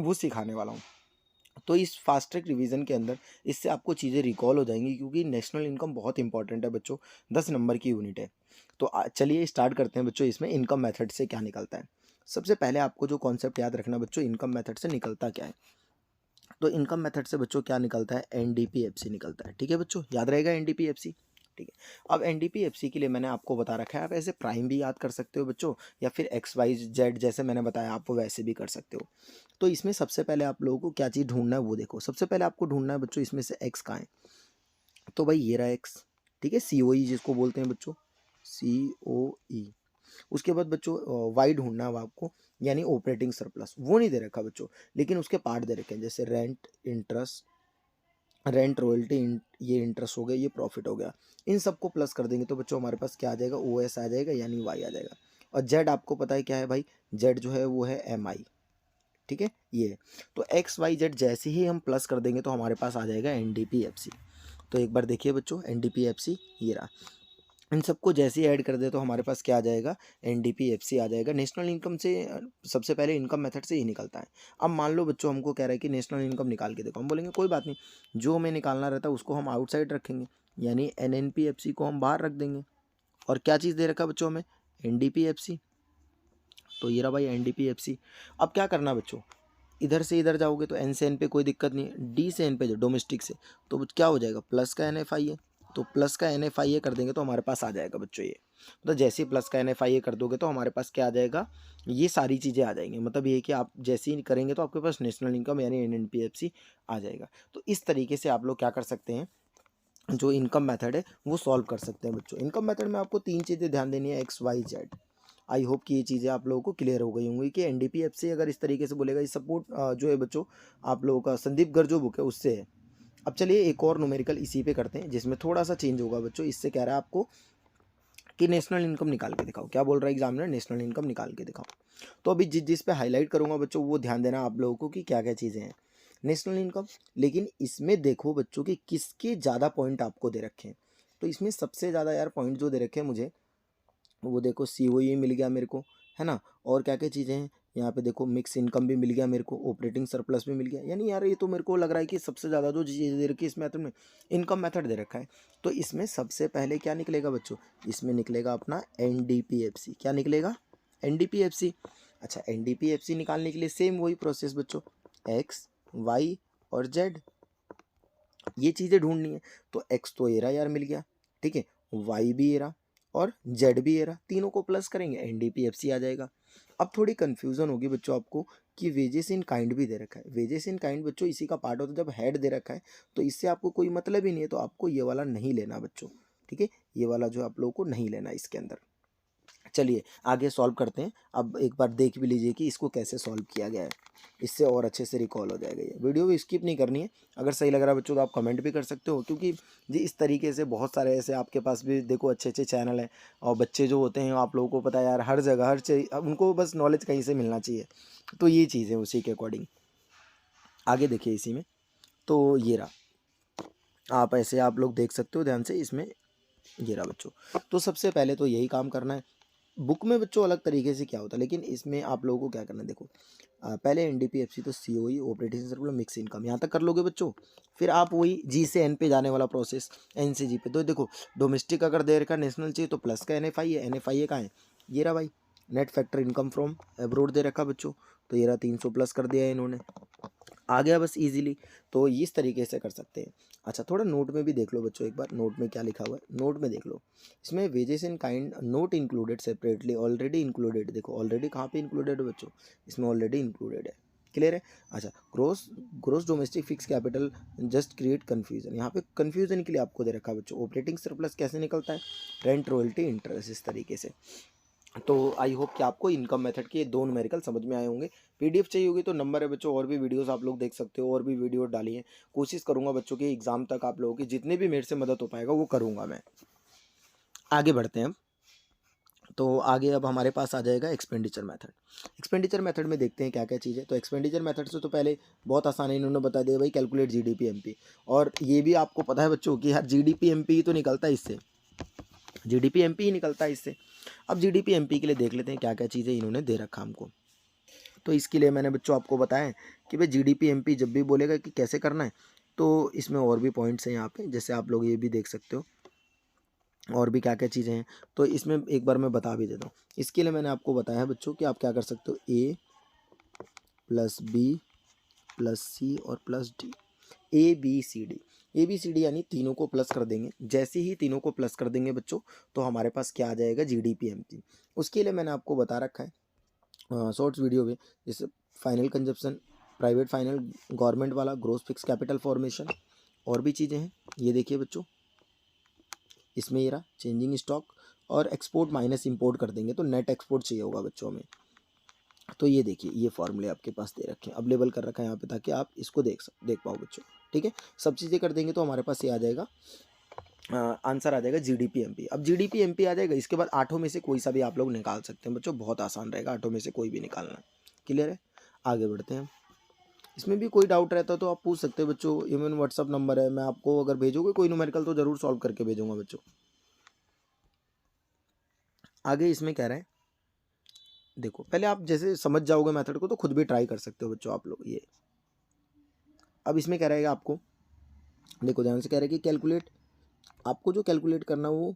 वो सिखाने वाला हूँ। तो इस फास्ट ट्रैक रिवीजन के अंदर इससे आपको चीज़ें रिकॉल हो जाएंगी, क्योंकि नेशनल इनकम बहुत इंपॉर्टेंट है बच्चों, 10 नंबर की यूनिट है। तो चलिए स्टार्ट करते हैं बच्चों, इसमें इनकम मेथड से क्या निकलता है। सबसे पहले आपको जो कॉन्सेप्ट याद रखना बच्चों, इनकम मेथड से निकलता क्या है। तो इनकम मेथड से बच्चों क्या निकलता है, एनडीपीएफसी निकलता है। ठीक है बच्चों, याद रहेगा एनडीपीएफसी। ठीक है, अब एनडीपीएफसी के लिए मैंने आपको बता रखा है, आप ऐसे प्राइम भी याद कर सकते हो बच्चों, या फिर एक्स वाई जेड जैसे मैंने बताया आप वैसे भी कर सकते हो। तो इसमें सबसे पहले आप लोगों को क्या चीज़ ढूंढना है वो देखो। सबसे पहले आपको ढूंढना है बच्चों इसमें से एक्स कहाँ है। तो भाई ये रहा एक्स। ठीक है, सी ओ ई जिसको बोलते हैं बच्चों, सी ओ ई। उसके बाद बच्चों वाई ढूंढना है आपको, यानी ऑपरेटिंग सरप्लस। वो नहीं दे रखा बच्चों, लेकिन उसके पार्ट दे रखे हैं, जैसे रेंट, इंटरेस्ट, रेंट रॉयल्टी, ये इंटरेस्ट हो गया, ये प्रॉफिट हो गया। इन सबको प्लस कर देंगे तो बच्चों हमारे पास क्या आ जाएगा, ओ एस आ जाएगा, यानी वाई आ जाएगा। और जेड आपको पता है क्या है भाई, जेड जो है वो है एम आई। ठीक है, ये तो एक्स वाई जेड जैसे ही हम प्लस कर देंगे तो हमारे पास आ जाएगा N D P F C. तो एक बार देखिए बच्चों, N D P F C ये रहा। इन सबको जैसे ही ऐड कर दे तो हमारे पास क्या आ जाएगा, एनडीपीएफसी आ जाएगा। नेशनल इनकम से सबसे पहले इनकम मेथड से ही निकलता है। अब मान लो बच्चों हमको कह रहा है कि नेशनल इनकम निकाल के देखो, हम बोलेंगे कोई बात नहीं, जो हमें निकालना रहता है उसको हम आउटसाइड रखेंगे, यानी एनएनपीएफसी को हम बाहर रख देंगे। और क्या चीज़ दे रखा है बच्चों हमें, एनडीपीएफसी। तो ये रहा भाई एनडीपीएफसी। अब क्या करना बच्चों, इधर से इधर जाओगे तो एन से एन पे कोई दिक्कत नहीं है, डी से एन पे जो डोमेस्टिक से, तो क्या हो जाएगा, प्लस का एन एफ आई है। तो प्लस का एन एफ आई ए कर देंगे तो हमारे पास आ जाएगा बच्चों ये। तो जैसे ही प्लस का एन एफ आई ए कर दोगे तो हमारे पास क्या आ जाएगा, ये सारी चीज़ें आ जाएंगी। मतलब ये कि आप जैसे ही करेंगे तो आपके पास नेशनल इनकम यानी N N P F C आ जाएगा। तो इस तरीके से आप लोग क्या कर सकते हैं, जो इनकम मेथड है वो सॉल्व कर सकते हैं बच्चों। इनकम मेथड में आपको 3 चीज़ें ध्यान देनी है, X Y Z. I hope कि ये चीज़ें आप लोगों को क्लियर हो गई होंगी कि एनडीपीएफसी अगर इस तरीके से बोलेगा, ये सपोर्ट जो है बच्चों आप लोगों का संदीप गर्ग जो बुक है उससे है। अब चलिए एक और न्यूमेरिकल इसी पे करते हैं, जिसमें थोड़ा सा चेंज होगा बच्चों। इससे कह रहा है आपको कि नेशनल इनकम निकाल के दिखाओ। क्या बोल रहा है एग्जामिनर, नेशनल इनकम निकाल के दिखाओ। तो अभी जिस जिस पे हाईलाइट करूंगा बच्चों वो ध्यान देना आप लोगों को कि क्या क्या चीज़ें हैं नेशनल इनकम। लेकिन इसमें देखो बच्चों कि किसके ज़्यादा पॉइंट आपको दे रखे हैं। तो इसमें सबसे ज़्यादा यार पॉइंट जो दे रखे हैं मुझे, वो देखो सी ओ ई मिल गया मेरे को, है ना। और क्या क्या चीज़ें हैं यहाँ पे देखो, मिक्स इनकम भी मिल गया मेरे को, ऑपरेटिंग सरप्लस भी मिल गया। यानी यार ये तो मेरे को लग रहा है कि सबसे ज़्यादा जो चीज़ दे रखी है इस मेथड में, इनकम मेथड दे रखा है। तो इसमें सबसे पहले क्या निकलेगा बच्चों, इसमें निकलेगा अपना N D P F C. क्या निकलेगा, N D P F C. अच्छा, N D P F C निकालने के लिए सेम वही प्रोसेस बच्चों, एक्स वाई और जेड, ये चीज़ें ढूंढनी है। तो एक्स तो एरा यार मिल गया, ठीक है, वाई भी एरा और जेड भी एरा, तीनों को प्लस करेंगे एनडीपीएफसी आ जाएगा। अब थोड़ी कंफ्यूजन होगी बच्चों आपको कि वेजेस इन काइंड भी दे रखा है। वेजेस इन काइंड बच्चों इसी का पार्ट होता है, जब हेड दे रखा है तो इससे आपको कोई मतलब ही नहीं है, तो आपको ये वाला नहीं लेना बच्चों। ठीक है, ये वाला जो आप लोगों को नहीं लेना इसके अंदर। चलिए आगे सॉल्व करते हैं। अब एक बार देख भी लीजिए कि इसको कैसे सॉल्व किया गया है, इससे और अच्छे से रिकॉल हो जाएगा। ये वीडियो भी स्किप नहीं करनी है। अगर सही लग रहा है बच्चों तो आप कमेंट भी कर सकते हो, क्योंकि जी इस तरीके से बहुत सारे ऐसे आपके पास भी देखो अच्छे अच्छे चैनल हैं, और बच्चे जो होते हैं आप लोगों को पता है यार, हर जगह हर चीज उनको बस नॉलेज कहीं से मिलना चाहिए। तो ये चीज़ है, उसी के अकॉर्डिंग आगे देखिए इसी में। तो ये रहा, आप ऐसे आप लोग देख सकते हो ध्यान से इसमें, ये रहा बच्चों। तो सबसे पहले तो यही काम करना है। बुक में बच्चों अलग तरीके से क्या होता है, लेकिन इसमें आप लोगों को क्या करना है देखो। पहले एनडीपीएफसी तो COE operating circular mix income यहाँ तक कर लोगे बच्चों। फिर आप वही जी से एन पे जाने वाला प्रोसेस, एन से जी पे। तो देखो डोमेस्टिक अगर दे रखा नेशनल चाहिए तो प्लस का एनएफआई है, एनएफआई है कहाँ है, ये रहा भाई। Net factor income from abroad दे रखा बच्चों, तो ये रहा 300 प्लस कर दिया है इन्होंने, आ गया बस इजीली। तो इस तरीके से कर सकते हैं। अच्छा थोड़ा नोट में भी देख लो बच्चों, एक बार नोट में क्या लिखा हुआ है नोट में देख लो। इसमें wages in kind note included separately already included, देखो ऑलरेडी कहाँ पे इंक्लूडेड है बच्चों, इसमें ऑलरेडी इंक्लूडेड है। क्लियर है। अच्छा gross gross domestic fix capital just create confusion, यहाँ पे कन्फ्यूजन के लिए आपको दे रखा है बच्चों। ऑपरेटिंग सरप्लस कैसे निकलता है, रेंट रॉयल्टी इंटरेस्ट, इस तरीके से। तो आई होप कि आपको इनकम मेथड के दो न्यूमेरिकल समझ में आए होंगे। पीडीएफ चाहिए होगी तो नंबर है बच्चों, और भी वीडियोस आप लोग देख सकते हो, और भी वीडियो डालिए। कोशिश करूंगा बच्चों के एग्जाम तक आप लोगों की जितने भी मेरे से मदद हो पाएगा वो करूंगा मैं। आगे बढ़ते हैं अब। तो आगे अब हमारे पास आ जाएगा एक्सपेंडिचर मेथड। एक्सपेंडिचर मेथड में देखते हैं क्या क्या चीज़ है। तो एक्सपेंडिचर मेथड से तो पहले बहुत आसान है, इन्होंने बता दिया भाई कैलकुलेट जीडीपी एमपी। और ये भी आपको पता है बच्चों कि यार जीडीपी एमपी ही तो निकलता है इससे, जीडीपी एमपी ही निकलता है इससे। अब जीडीपी एमपी के लिए देख लेते हैं क्या क्या चीज़ें इन्होंने दे रखा हमको। तो इसके लिए मैंने बच्चों आपको बताया कि भाई GDP-MP जब भी बोलेगा कि कैसे करना है, तो इसमें और भी पॉइंट्स हैं यहाँ पे, जैसे आप लोग ये भी देख सकते हो और भी क्या क्या चीज़ें हैं। तो इसमें एक बार मैं बता भी देता हूँ। इसके लिए मैंने आपको बताया है बच्चों कि आप क्या कर सकते हो, A + B + C और +D, ABCD यानी तीनों को प्लस कर देंगे। जैसे ही तीनों को प्लस कर देंगे बच्चों, तो हमारे पास क्या आ जाएगा, GDP-MP। उसके लिए मैंने आपको बता रखा है शॉर्ट्स वीडियो में, जैसे final consumption, private final, government वाला, ग्रोस फिक्स कैपिटल फॉर्मेशन, और भी चीज़ें हैं। ये देखिए बच्चों, इसमें ये रहा चेंजिंग स्टॉक, और एक्सपोर्ट माइनस इंपोर्ट कर देंगे तो नेट एक्सपोर्ट चाहिए होगा बच्चों हमें। तो ये देखिए, ये फॉर्मूले आपके पास दे रखे हैं, अवेलेबल कर रखा है यहाँ पे, ताकि आप इसको देख पाओ बच्चों। ठीक है, सब चीज़ें कर देंगे तो हमारे पास ये आ जाएगा, आंसर आ जाएगा GDP-MP। अब GDP-MP आ जाएगा, इसके बाद आठों में से कोई सा भी आप लोग निकाल सकते हैं बच्चों, बहुत आसान रहेगा, आठों में से कोई भी निकालना। क्लियर है, आगे बढ़ते हैं। इसमें भी कोई डाउट रहता तो आप पूछ सकते हैं बच्चों, इवन व्हाट्सअप नंबर है, मैं आपको अगर भेजोगे कोई न्यूमेरिकल तो ज़रूर सॉल्व करके भेजूंगा बच्चों। आगे इसमें कह रहा है, देखो पहले आप जैसे समझ जाओगे मेथड को तो खुद भी ट्राई कर सकते हो बच्चों आप लोग ये। अब इसमें कह रहेगा आपको, देखो ध्यान से, कह रहा है कि कैलकुलेट, आपको जो कैलकुलेट करना वो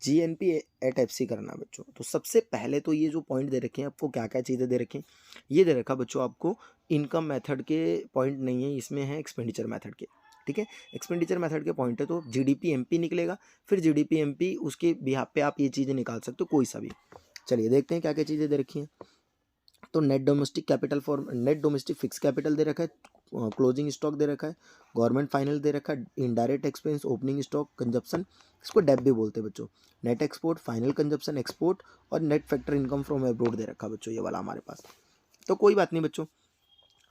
GNP एट FC करना है बच्चों। तो सबसे पहले तो ये जो पॉइंट दे रखे हैं आपको, क्या क्या चीज़ें दे रखी हैं, ये दे रखा बच्चों आपको, इनकम मेथड के पॉइंट नहीं है, इसमें है एक्सपेंडिचर मेथड के। ठीक है, एक्सपेंडिचर मेथड के पॉइंट है, तो GDP-MP निकलेगा, फिर GDP-MP उसके बिहाफ पे आप ये चीज़ें निकाल सकते हो कोई सा भी। चलिए देखते हैं क्या क्या चीज़ें दे रखी हैं। तो net domestic capital for, net domestic fix capital दे रखा है, क्लोजिंग स्टॉक दे रखा है, गवर्नमेंट फाइनल दे रखा है, indirect expense, opening stock, consumption, इसको डेप भी बोलते हैं बच्चों, net export, final consumption, export, और net factor income from abroad दे रखा है बच्चों, ये वाला हमारे पास। तो कोई बात नहीं बच्चों,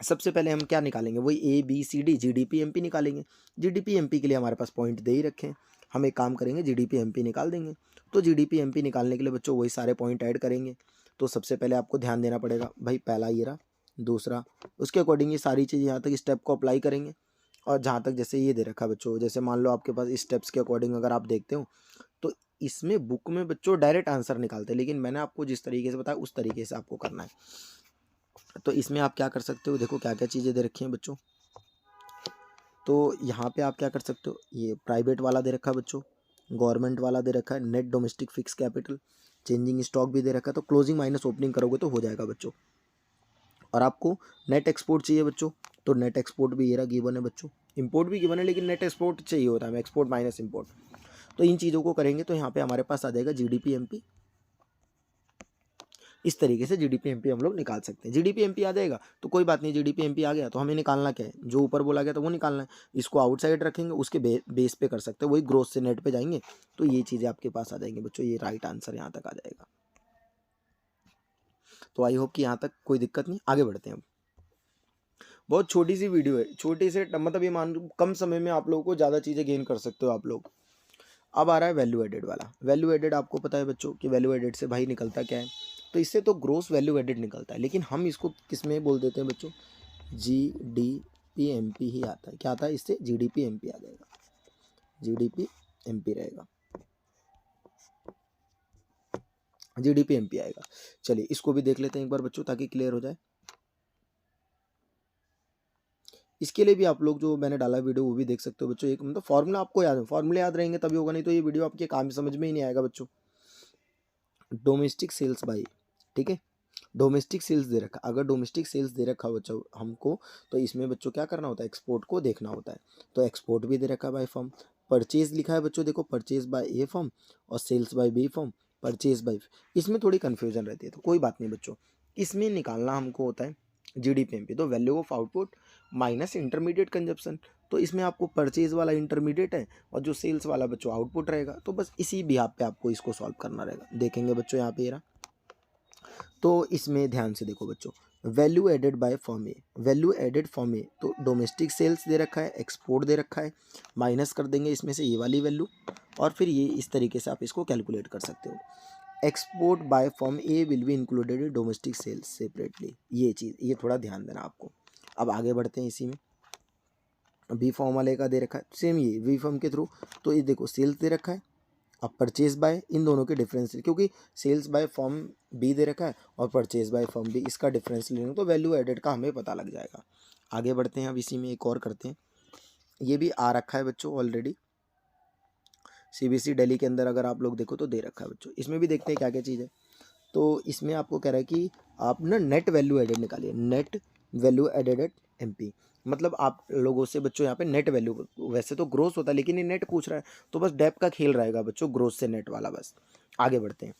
सबसे पहले हम क्या निकालेंगे, वही ABCD GDP-MP निकालेंगे। GDP-MP के लिए हमारे पास पॉइंट दे ही रखे हैं, हम एक काम करेंगे, GDP-MP निकाल देंगे। तो GDP-MP निकालने के लिए बच्चों वही सारे पॉइंट ऐड करेंगे। तो सबसे पहले आपको ध्यान देना पड़ेगा भाई, पहला ये रहा, दूसरा, उसके अकॉर्डिंग ये सारी चीज़ यहाँ तक स्टेप को अप्लाई करेंगे। और जहाँ तक जैसे ये दे रखा बच्चों, जैसे मान लो आपके पास स्टेप्स के अकॉर्डिंग अगर आप देखते हो, तो इसमें बुक में बच्चों डायरेक्ट आंसर निकालते हैं, लेकिन मैंने आपको जिस तरीके से बताया उस तरीके से आपको करना है। तो इसमें आप क्या कर सकते हो, देखो क्या क्या चीज़ें दे रखी हैं बच्चों। तो यहाँ पे आप क्या कर सकते हो, ये प्राइवेट वाला दे रखा है बच्चों, गवर्नमेंट वाला दे रखा है, net domestic fix capital, changing stock भी दे रखा है, तो क्लोजिंग माइनस ओपनिंग करोगे तो हो जाएगा बच्चों। और आपको नेट एक्सपोर्ट चाहिए बच्चों, तो नेट एक्सपोर्ट भी ये रहा गिवन है बच्चों, इंपोर्ट भी गिवन है, लेकिन नेट एक्सपोर्ट चाहिए होता है, एक्सपोर्ट माइनस इंपोर्ट। तो इन चीज़ों को करेंगे तो यहाँ पे हमारे पास आ जाएगा GDP-MP। इस तरीके से GDP-MP हम लोग निकाल सकते हैं। GDP-MP आ जाएगा तो कोई बात नहीं, GDP-MP आ गया तो हमें निकालना क्या है, जो ऊपर बोला गया तो वो निकालना है। इसको आउटसाइड रखेंगे, उसके बेस पे कर सकते हैं, वही ग्रोथ से नेट पे जाएंगे, तो ये चीज़ें आपके पास आ जाएंगी बच्चों, ये राइट आंसर यहाँ तक आ जाएगा। तो आई होप कि यहाँ तक कोई दिक्कत नहीं, आगे बढ़ते हैं। अब बहुत छोटी सी वीडियो है, छोटी से मतलब ये मान लो कम समय में आप लोगों को ज़्यादा चीज़ें गेन कर सकते हो आप लोग। अब आ रहा है वैल्यू एडेड वाला। वैल्यू एडेड आपको पता है बच्चों कि वैल्यू एडेड से भाई निकलता क्या है, तो इससे तो ग्रोस वैल्यू एडेड निकलता है, लेकिन हम इसको किस में बोल देते हैं बच्चों, GDP-MP ही आता है। क्या आता है इससे, GDP-MP आ जाएगा, GDP-MP रहेगा, GDP-MP आएगा। चलिए इसको भी देख लेते हैं एक बार बच्चों, ताकि क्लियर हो जाए। इसके लिए भी आप लोग जो मैंने डाला वीडियो वो भी देख सकते हो बच्चों। एक मतलब फॉर्मूला आपको याद है, फॉर्मूले याद रहेंगे तभी होगा, नहीं तो ये वीडियो आपके काम समझ में ही नहीं आएगा बच्चों। डोमेस्टिक सेल्स बाई, ठीक है, डोमेस्टिक सेल्स दे रखा, अगर डोमेस्टिक सेल्स दे रखा बच्चों हमको, तो इसमें बच्चों क्या करना होता है, एक्सपोर्ट को देखना होता है। तो एक्सपोर्ट भी दे रखा है बाय फर्म, परचेज लिखा है बच्चों, देखो परचेज बाय A फर्म और sales by B firm, purchase by, इसमें थोड़ी कन्फ्यूजन रहती है, तो कोई बात नहीं बच्चों, इसमें निकालना हमको होता है GDP-MP, तो value of output minus intermediate consumption. तो इसमें आपको परचेज वाला इंटरमीडिएट है और जो सेल्स वाला बच्चों आउटपुट रहेगा, तो बस इसी बिहाफ पे आपको इसको सॉल्व करना रहेगा। देखेंगे बच्चों यहाँ पे ये रहा, तो इसमें ध्यान से देखो बच्चों, value added by firm A, value added firm A, तो डोमेस्टिक सेल्स दे रखा है, एक्सपोर्ट दे रखा है, माइनस कर देंगे इसमें से ये वाली वैल्यू, और फिर ये इस तरीके से आप इसको कैलकुलेट कर सकते हो। Export by firm A will be included in domestic sales separately, ये चीज़, ये थोड़ा ध्यान देना आपको। अब आगे बढ़ते हैं, इसी में बी फॉर्म वाले का दे रखा है सेम, ये वी फॉर्म के थ्रू, तो ये देखो सेल्स दे रखा है, अब परचेज बाय इन दोनों के डिफरेंस, क्योंकि सेल्स बाय फॉर्म बी दे रखा है और परचेज बाय फॉर्म बी, इसका डिफरेंस लेंगे तो वैल्यू एडेड का हमें पता लग जाएगा। आगे बढ़ते हैं, अब इसी में एक और करते हैं। ये भी आ रखा है बच्चों ऑलरेडी, सीबीएसई दिल्ली के अंदर अगर आप लोग देखो तो दे रखा है बच्चों। इसमें भी देखते हैं क्या क्या चीज़ है। तो इसमें आपको कह रहा है कि आप ना नेट वैल्यू एडेड निकालिए, net value added at MP. मतलब आप लोगों से बच्चों यहाँ पे नेट वैल्यू, वैसे तो ग्रोस होता है लेकिन ये नेट पूछ रहा है, तो बस डेप का खेल रहेगा बच्चों, ग्रोस से नेट वाला बस। आगे बढ़ते हैं,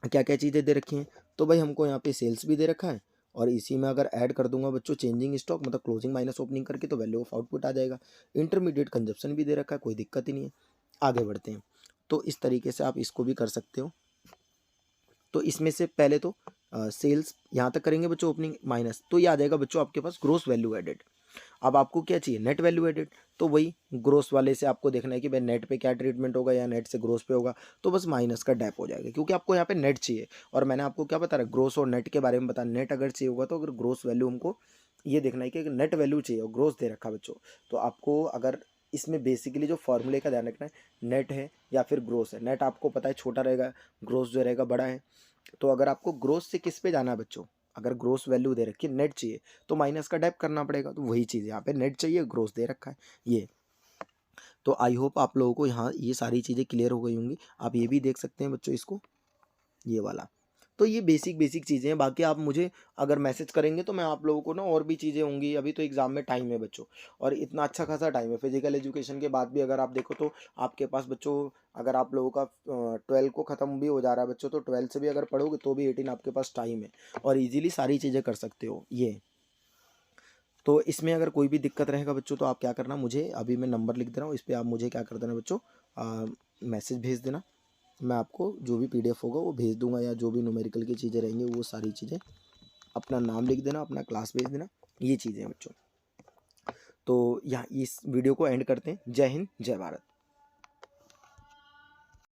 क्या क्या चीज़ें दे रखी हैं। तो भाई हमको यहाँ पे सेल्स भी दे रखा है, और इसी में अगर ऐड कर दूंगा बच्चों चेंजिंग स्टॉक, मतलब क्लोजिंग माइनस ओपनिंग करके, तो वैल्यू ऑफ आउटपुट आ जाएगा। इंटरमीडिएट कंजप्शन भी दे रखा है, कोई दिक्कत ही नहीं है। आगे बढ़ते हैं, तो इस तरीके से आप इसको भी कर सकते हो। तो इसमें से पहले तो सेल्स यहाँ तक करेंगे बच्चों, ओपनिंग माइनस, तो ये आ जाएगा बच्चों आपके पास ग्रोस वैल्यू एडेड। अब आपको क्या चाहिए, नेट वैल्यू एडेड, तो वही ग्रोस वाले से आपको देखना है कि भाई नेट पे क्या ट्रीटमेंट होगा या नेट से ग्रोस पे होगा, तो बस माइनस का डैप हो जाएगा, क्योंकि आपको यहाँ पे नेट चाहिए। और मैंने आपको क्या बता रहा, ग्रोस और नेट के बारे में बता, नेट अगर चाहिए होगा तो अगर ग्रोस वैल्यू हमको ये देखना है कि नेट वैल्यू चाहिए और ग्रोस दे रखा बच्चों, तो आपको अगर इसमें बेसिकली जो फॉर्मूले का ध्यान रखना है, नेट है या फिर ग्रोस है। नेट आपको पता है छोटा रहेगा, ग्रोस जो रहेगा बड़ा है। तो अगर आपको ग्रोस से किस पे जाना है बच्चों, अगर ग्रोस वैल्यू दे रखी है, नेट चाहिए, तो माइनस का डेप करना पड़ेगा। तो वही चीज़ यहाँ पे नेट चाहिए, ग्रोस दे रखा है ये। तो आई होप आप लोगों को यहाँ ये सारी चीज़ें क्लियर हो गई होंगी। आप ये भी देख सकते हैं बच्चों इसको, ये वाला। तो ये बेसिक बेसिक चीज़ें हैं, बाकी आप मुझे अगर मैसेज करेंगे तो मैं आप लोगों को ना और भी चीज़ें होंगी। अभी तो एग्ज़ाम में टाइम है बच्चों, और इतना अच्छा खासा टाइम है। फिजिकल एजुकेशन के बाद भी अगर आप देखो तो आपके पास बच्चों, अगर आप लोगों का 12 को ख़त्म भी हो जा रहा है बच्चों, तो 12 से भी अगर पढ़ोगे तो भी 18 आपके पास टाइम है, और ईजिली सारी चीज़ें कर सकते हो ये। तो इसमें अगर कोई भी दिक्कत रहेगा बच्चों, तो आप क्या करना, मुझे अभी मैं नंबर लिख दे रहा हूँ, इस पर आप मुझे क्या कर देना बच्चों, मैसेज भेज देना। मैं आपको जो भी पीडीएफ होगा वो भेज दूंगा, या जो भी न्यूमेरिकल की चीज़ें रहेंगी वो सारी चीज़ें, अपना नाम लिख देना, अपना क्लास भेज देना, ये चीज़ें हैं बच्चों। तो यहाँ इस वीडियो को एंड करते हैं। जय हिंद, जय भारत।